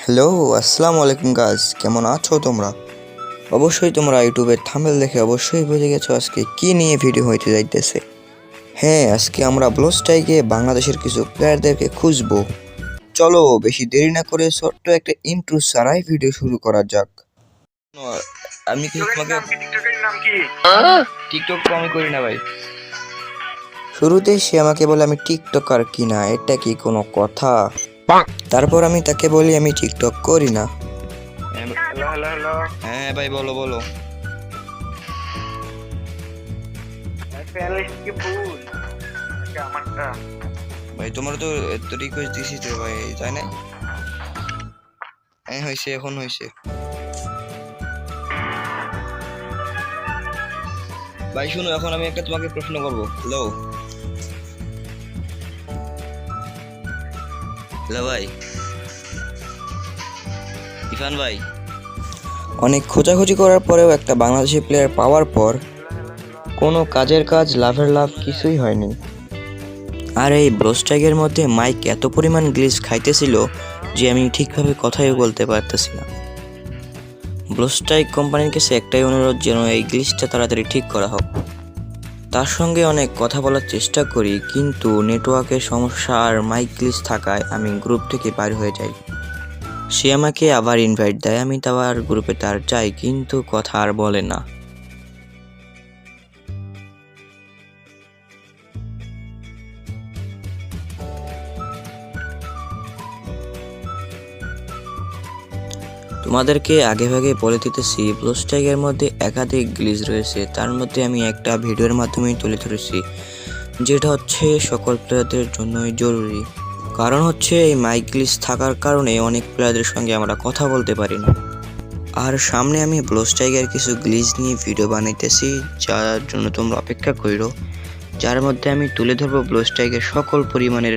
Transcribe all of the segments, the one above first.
Hello, আসসালামু আলাইকুম guys, কেমন আছো তোমরা? অবশ্যই তোমরা ইউটিউবের থাম্বনেল দেখে অবশ্যই বুঝে গেছো আজকে কি নিয়ে ভিডিও হইতে যাইতেছে। হ্যাঁ, আজকে আমরা ব্লুস্টাইকে বাংলাদেশের কিছু প্লেয়ারদেরকে খুঁজবো। চলো বেশি দেরি না করে ছোট্ট একটা ইন্ট্রো ছাড়াই ভিডিও শুরু করা যাক। আমি কি তোমাকে টিকটক তো আমি করি না ভাই। শুরুতে সে আমাকে বলে আমি টিকটকার কিনা, এটা কি কোনো কথা? তারপর আমি তাকে বলি আমি টিকটক করি না। হ্যালো হ্যালো হ্যালো, হ্যাঁ ভাই বলো বলো। ভাই তোমার তো এত রিকোয়েস্ট দিছি তো ভাই, তাই না? হ্যাঁ হয়েছে, এখন হয়েছে ভাই। শুনো, এখন আমি একটা তোমাকে প্রশ্ন করবো। হ্যালো হ্যালো ভাই, ইরফান ভাই। অনেক খোঁজাখুঁজি করার পরেও একটা বাংলাদেশি প্লেয়ার পাওয়ার পর কোনো কাজের কাজ, লাভের লাভ কিছুই হয়নি। আর এই ব্লুস্টাইকের মধ্যে মাইক এত পরিমাণ গ্লিচ খাইতেছিল যে আমি ঠিকভাবে কথাই বলতে পারতেছি না। ব্লুস্টাইক কোম্পানির কাছে একটাই অনুরোধ, যেন এই গ্লিচটা তাড়াতাড়ি ঠিক করা হোক। তার সঙ্গে অনেক কথা বলার চেষ্টা করি, কিন্তু নেটওয়ার্কের সমস্যা আর মাইক গ্লিচ থাকায় আমি গ্রুপ থেকে বাইর হয়ে যাই। সে আমাকে আবার ইনভাইট দেয়, আমি তার গ্রুপে তার যাই, কিন্তু কথা আর বলে না। তোমাদেরকে আগেভাগে বলে দিতেছি, ব্লুস্টাইকের মধ্যে একাধিক গ্লিচ রয়েছে। তার মধ্যে আমি একটা ভিডিওর মাধ্যমে তুলে ধরেছি, যেটা হচ্ছে সকল প্লেয়ারদের জন্যই জরুরি। কারণ হচ্ছে এই মাইক গ্লিচ থাকার কারণে অনেক প্লেয়ারদের সঙ্গে আমরা কথা বলতে পারি না। আর সামনে আমি ব্লুস্টাইকের কিছু গ্লিচ নিয়ে ভিডিও বানাইতেছি, যার জন্য তোমরা অপেক্ষা করো, যার মধ্যে আমি তুলে ধরবো ব্লুস্টাইকের সকল পরিমাণের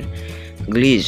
গ্লিচ